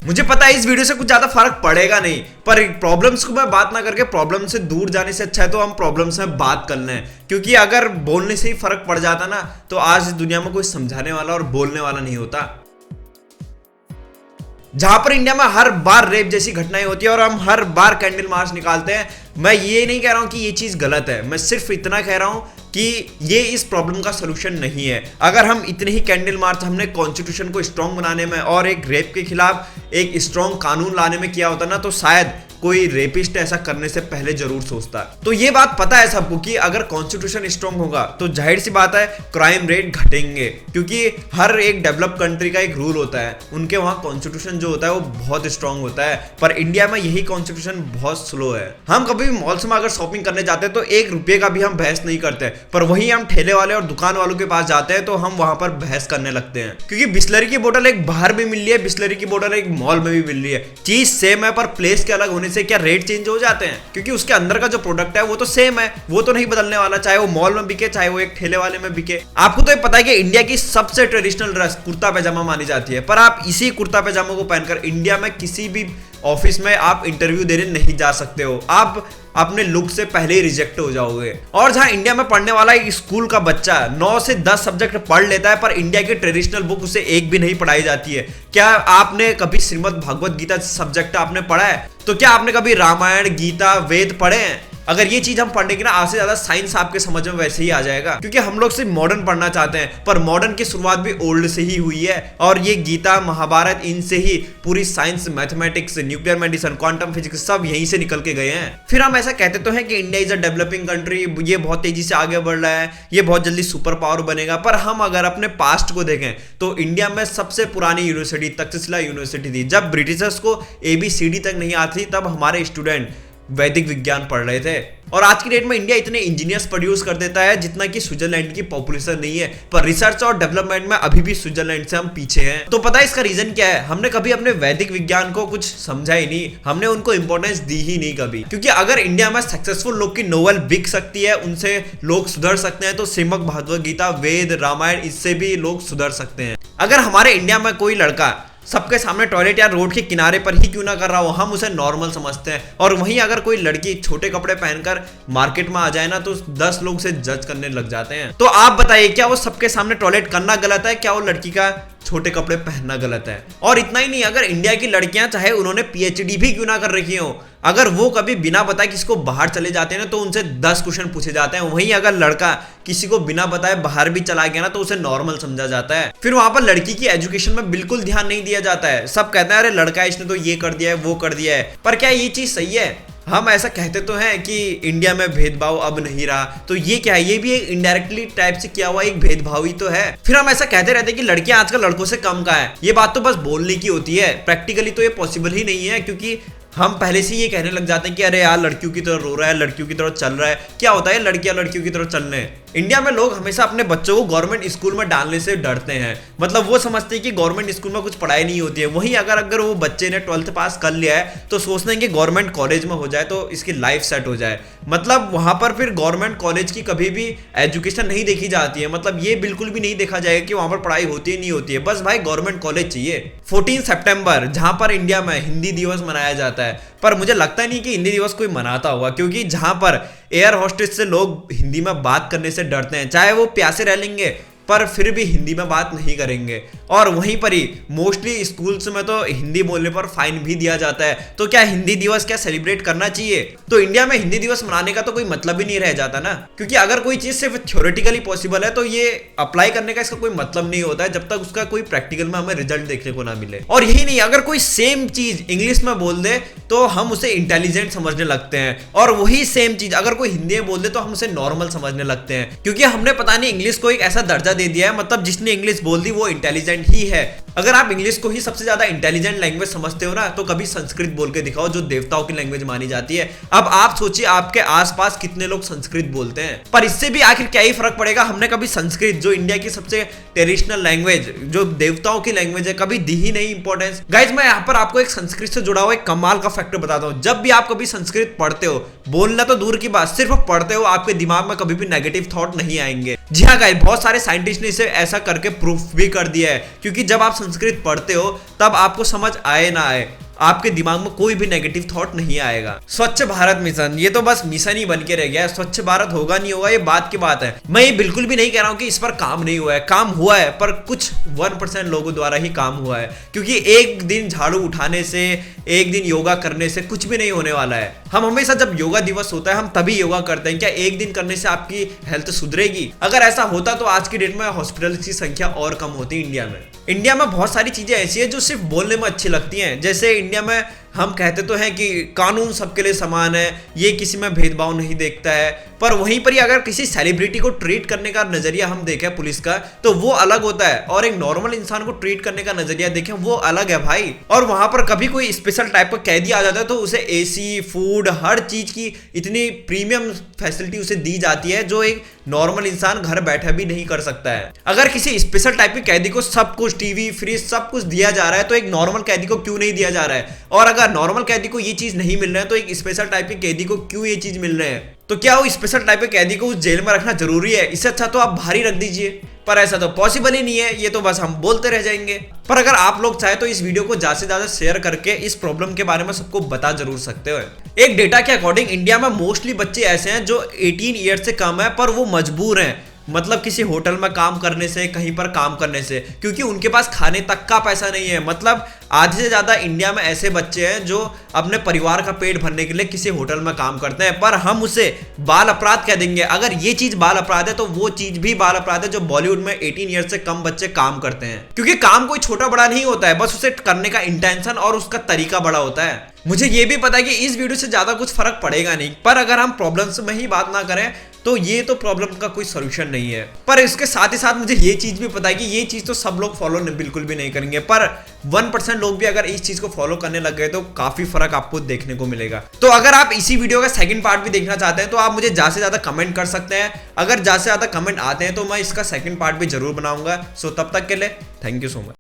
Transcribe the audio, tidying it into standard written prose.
मुझे पता है इस वीडियो से कुछ ज्यादा फर्क पड़ेगा नहीं, पर प्रॉब्लम्स को मैं बात ना करके प्रॉब्लम से दूर जाने से अच्छा है तो हम प्रॉब्लम्स में बात कर लें, क्योंकि अगर बोलने से ही फर्क पड़ जाता ना तो आज इस दुनिया में कोई समझाने वाला और बोलने वाला नहीं होता। जहां पर इंडिया में हर बार रेप जैसी घटनाएं होती है और हम हर बार कैंडल मार्च निकालते हैं, मैं ये नहीं कह रहा हूं कि ये चीज गलत है, मैं सिर्फ इतना कह रहा हूं कि ये इस प्रॉब्लम का सोल्यूशन नहीं है। अगर हम इतने ही कैंडल मार्च हमने कॉन्स्टिट्यूशन को स्ट्रांग बनाने में और एक रेप के खिलाफ एक स्ट्रांग कानून लाने में किया होता ना, तो शायद कोई रेपिस्ट ऐसा करने से पहले जरूर सोचता। तो ये बात पता है सबको कि अगर कॉन्स्टिट्यूशन स्ट्रांग होगा तो जाहिर सी बात है क्राइम रेट घटेंगे, क्योंकि हर एक डेवलप कंट्री का एक रूल होता है, उनके वहां कॉन्स्टिट्यूशन जो होता है वो बहुत स्ट्रांग होता है, पर इंडिया में यही कॉन्स्टिट्यूशन बहुत स्लो है। हम कभी भी मॉल्स में अगर शॉपिंग करने जाते हैं तो 1 रुपये का भी हम बहस नहीं करते, पर वहीं हम ठेले वाले और दुकान वालों के पास जाते हैं तो हम वहां पर बहस करने लगते हैं, क्योंकि बिस्लरी की बोतल एक बाहर भी मिल रही है, बिस्लरी की बोतल एक मॉल में भी मिल रही है, चीज सेम है, पर प्लेस के अलग होने से क्या रेट चेंज हो जाते हैं? क्योंकि उसके अंदर का जो प्रोडक्ट है वो तो सेम है, वो तो नहीं बदलने वाला, चाहे वो मॉल में बिके चाहे वो एक ठेले वाले में बिके। आपको तो ये पता है कि इंडिया की सबसे ट्रेडिशनल ड्रेस कुर्ता पैजामा मानी जाती है, पर आप इसी कुर्ता पैजामा को पहनकर इंडिया में किसी भी ऑफिस में आप इंटरव्यू देने नहीं जा सकते हो, आप अपने लुक से पहले ही रिजेक्ट हो जाओगे। और जहां इंडिया में पढ़ने वाला एक स्कूल का बच्चा 9 से 10 सब्जेक्ट पढ़ लेता है, पर इंडिया की ट्रेडिशनल बुक उसे एक भी नहीं पढ़ाई जाती है। क्या आपने कभी श्रीमद् भगवत गीता सब्जेक्ट आपने पढ़ा है? तो क्या आपने कभी रामायण, गीता, वेद पढ़े हैं? अगर ये चीज हम पढ़ने की ना, आज से ज्यादा साइंस आपके समझ में वैसे ही आ जाएगा, क्योंकि हम लोग सिर्फ मॉडर्न पढ़ना चाहते हैं, पर मॉडर्न की शुरुआत भी ओल्ड से ही हुई है, और ये गीता, महाभारत, इनसे ही पूरी science, mathematics, nuclear medicine, quantum physics सब यहीं से निकल के गए हैं। फिर हम ऐसा कहते तो हैं कि India is a developing country, ये बहुत तेजी से आगे बढ़ रहा है, ये बहुत जल्दी सुपर पावर बनेगा, पर हम अगर अपने पास्ट को देखें तो इंडिया में सबसे पुरानी यूनिवर्सिटी तक्षशिला यूनिवर्सिटी थी। जब ब्रिटिशर्स को ABCD तक नहीं आती तब हमारे स्टूडेंट वैदिक विज्ञान पढ़ रहे थे, और आज की डेट में इंडिया इतने इंजीनियर्स प्रोड्यूस कर देता है जितना कि स्विट्जरलैंड की पॉपुलेशन नहीं है, पर रिसर्च और डेवलपमेंट में अभी भी स्विट्जरलैंड से हम पीछे हैं। तो पता है इसका रीजन क्या है? हमने कभी अपने वैदिक विज्ञान को कुछ समझा ही नहीं, हमने उनको इंपॉर्टेंस दी ही नहीं कभी, क्योंकि अगर इंडिया में सक्सेसफुल लोग की नोवेल बिक सकती है, उनसे लोग सुधर सकते हैं, तो श्रीमद् भगवत गीता, वेद, रामायण, इससे भी लोग सुधर सकते हैं। अगर हमारे इंडिया में कोई लड़का सबके सामने टॉयलेट या रोड के किनारे पर ही क्यों ना कर रहा हो, हम उसे नॉर्मल समझते हैं, और वहीं अगर कोई लड़की छोटे कपड़े पहनकर मार्केट में आ जाए ना तो 10 लोग से जज करने लग जाते हैं। तो आप बताइए, क्या वो सबके सामने टॉयलेट करना गलत है? क्या वो लड़की का छोटे कपड़े पहनना गलत है? और इतना ही नहीं, अगर इंडिया की लड़कियां चाहे उन्होंने PhD भी क्यों ना कर रखी हो, अगर वो कभी बिना बताए किसी को बाहर चले जाते हैं ना तो उनसे 10 क्वेश्चन पूछे जाते हैं। वहीं अगर लड़का किसी को बिना बताए बाहर भी चला गया ना तो उसे नॉर्मल समझा जाता है। फिर वहां पर लड़की की एजुकेशन में बिल्कुल ध्यान नहीं दिया जाता है, सब कहते हैं अरे लड़का है, इसने तो ये कर दिया है, वो कर दिया है, पर क्या ये चीज सही है? हम ऐसा कहते तो हैं कि इंडिया में भेदभाव अब नहीं रहा, तो ये क्या है? ये भी एक इनडायरेक्टली टाइप से किया हुआ एक भेदभाव ही तो है। फिर हम ऐसा कहते रहते हैं कि लड़कियां आजकल लड़कों से कम का है, ये बात तो बस बोलने की होती है, प्रैक्टिकली तो ये पॉसिबल ही नहीं है, क्योंकि हम पहले से ये कहने लग जाते हैं कि अरे यार लड़कियों की तरह रो रहा है, लड़कियों की तरह चल रहा है। क्या होता है लड़कियां लड़कियों की तरह चलने? इंडिया में लोग हमेशा अपने बच्चों को गवर्नमेंट स्कूल में डालने से डरते हैं, मतलब वो समझते हैं कि गवर्नमेंट स्कूल में कुछ पढ़ाई नहीं होती है। वहीं अगर वो बच्चे ने 12th पास कर लिया है तो सोचते हैं कि गवर्नमेंट कॉलेज में हो जाए तो इसकी लाइफ सेट हो जाए, मतलब वहां पर फिर गवर्नमेंट कॉलेज की कभी भी एजुकेशन नहीं देखी जाती है, मतलब ये बिल्कुल भी नहीं देखा जाएगा कि वहां पर पढ़ाई होती है नहीं होती है, बस भाई गवर्नमेंट कॉलेज चाहिए। 14 सितंबर जहां पर इंडिया में हिंदी दिवस मनाया जाता है, पर मुझे लगता नहीं कि हिंदी दिवस कोई मनाता होगा, क्योंकि जहां पर एयर होस्टेस से लोग हिंदी में बात करने से डरते हैं, चाहे वो प्यासे रह लेंगे पर फिर भी हिंदी में बात नहीं करेंगे, और वहीं पर ही मोस्टली स्कूल्स में तो हिंदी बोलने पर फाइन भी दिया जाता है। तो क्या हिंदी दिवस क्या सेलिब्रेट करना चाहिए? तो इंडिया में हिंदी दिवस मनाने का तो कोई मतलब ही नहीं रह जाता ना, क्योंकि अगर कोई चीज सिर्फ थ्योरेटिकली पॉसिबल है तो ये अप्लाई करने का इसका कोई मतलब नहीं होता है जब तक उसका कोई प्रैक्टिकल में हमें रिजल्ट देखने को ना मिले। और यही नहीं, अगर कोई सेम चीज इंग्लिश में बोल दे तो हम उसे इंटेलिजेंट समझने लगते हैं, और वही सेम चीज अगर कोई हिंदी में बोल दे तो हम उसे नॉर्मल समझने लगते हैं, क्योंकि हमने पता नहीं इंग्लिश को एक ऐसा दर्जा दे दिया है, मतलब जिसने इंग्लिश बोल दी वो इंटेलिजेंट ही है। अगर आप इंग्लिश को ही सबसे ज्यादा इंटेलिजेंट लैंग्वेज समझते हो ना तो कभी संस्कृत बोल के दिखाओ जो देवताओं की लैंग्वेज मानी जाती है। अब आप सोचिए आपके आसपास कितने लोग संस्कृत बोलते हैं, पर इससे भी आखिर क्या ही फर्क पड़ेगा? हमने कभी संस्कृत जो इंडिया की सबसे ट्रेडिशनल लैंग्वेज, जो देवताओं की लैंग्वेज है, कभी दी ही नहीं इंपॉर्टेंस। गाइज मैं यहाँ पर आपको एक संस्कृत से जुड़ा हुआ एक कमाल का फैक्टर बताता हूँ। जब भी आप कभी संस्कृत पढ़ते हो, बोलना तो दूर की बात, सिर्फ पढ़ते हो, आपके दिमाग में कभी भी नेगेटिव थॉट नहीं आएंगे। जी हाँ गाइस, बहुत सारे साइंटिस्ट ने इसे ऐसा करके प्रूफ भी कर दिया है, क्योंकि जब आप संस्कृत पढ़ते हो तब आपको समझ आए ना आए, आपके दिमाग में कोई भी नेगेटिव थॉट नहीं आएगा। स्वच्छ भारत मिशन, ये तो बस मिशन ही बन के रह गया है। स्वच्छ भारत होगा नहीं होगा ये बात की बात है। मैं ये बिल्कुल भी नहीं कह रहा हूँ कि इस पर काम नहीं हुआ है, काम हुआ है, पर कुछ 1% लोगों द्वारा ही काम हुआ है। क्योंकि एक दिन झाड़ू उठाने से, एक दिन योगा करने से कुछ भी नहीं होने वाला है। हम हमेशा जब योगा दिवस होता है हम तभी योगा करते हैं। क्या एक दिन करने से आपकी हेल्थ सुधरेगी? अगर ऐसा होता तो आज की डेट में हॉस्पिटल की संख्या और कम होती इंडिया में। इंडिया में बहुत सारी चीजें ऐसी हैं जो सिर्फ बोलने में अच्छी लगती हैं। जैसे इंडिया में हम कहते तो हैं कि कानून सबके लिए समान है, ये किसी में भेदभाव नहीं देखता है, पर वहीं पर ही अगर किसी सेलिब्रिटी को ट्रीट करने का नजरिया हम देखें पुलिस का, तो वो अलग होता है, और एक नॉर्मल इंसान को ट्रीट करने का नजरिया देखें वो अलग है भाई। और वहां पर कभी कोई स्पेशल टाइप का कैदी आ जाता है तो उसे एसी, फूड, हर चीज की इतनी प्रीमियम फैसिलिटी उसे दी जाती है जो एक नॉर्मल इंसान घर बैठा भी नहीं कर सकता है। अगर किसी स्पेशल टाइप के कैदी को सब कुछ, टीवी, फ्रिज, सब कुछ दिया जा रहा है तो एक नॉर्मल कैदी को क्यों नहीं दिया जा रहा है? और अगर नॉर्मल कैदी को ये चीज नहीं मिल रहा है तो एक स्पेशल टाइप के कैदी को क्यों ये चीज मिल रहे हैं? तो क्या वो स्पेशल टाइप के कैदी को उस जेल में रखना जरूरी है? इससे अच्छा तो आप बाहर ही रख दीजिए। पर ऐसा तो पॉसिबल ही नहीं है, ये तो बस हम बोलते रह जाएंगे। पर अगर आप लोग चाहे तो इस वीडियो को ज्यादा से ज्यादा शेयर करके इस प्रॉब्लम के बारे में सबको बता जरूर सकते हो। एक डेटा के अकॉर्डिंग इंडिया में मोस्टली बच्चे ऐसे हैं जो 18 ईयर से कम है, पर वो मजबूर हैं, मतलब किसी होटल में काम करने से, कहीं पर काम करने से, क्योंकि उनके पास खाने तक का पैसा नहीं है। मतलब आधे से ज्यादा इंडिया में ऐसे बच्चे हैं जो अपने परिवार का पेट भरने के लिए किसी होटल में काम करते हैं, पर हम उसे बाल अपराध कह देंगे। अगर ये चीज बाल अपराध है तो वो चीज भी बाल अपराध है जो बॉलीवुड में 18 ईयर से कम बच्चे काम करते हैं। क्योंकि काम कोई छोटा बड़ा नहीं होता है, बस उसे करने का इंटेंशन और उसका तरीका बड़ा होता है। मुझे ये भी पता है कि इस वीडियो से ज्यादा कुछ फर्क पड़ेगा नहीं, पर अगर हम प्रॉब्लम्स में ही बात ना करें तो ये तो प्रॉब्लम का कोई सोल्यूशन नहीं है। पर इसके साथ ही साथ मुझे ये चीज भी पता है कि ये चीज तो सब लोग फॉलो बिल्कुल भी नहीं करेंगे, पर 1% लोग भी अगर इस चीज को फॉलो करने लग गए तो काफी फर्क आपको देखने को मिलेगा। तो अगर आप इसी वीडियो का सेकंड पार्ट भी देखना चाहते हैं तो आप मुझे ज्यादा से ज्यादा कमेंट कर सकते हैं। अगर ज्यादा से ज्यादा कमेंट आते हैं तो मैं इसका सेकंड पार्ट भी जरूर बनाऊंगा। सो तब तक के लिए थैंक यू सो मच।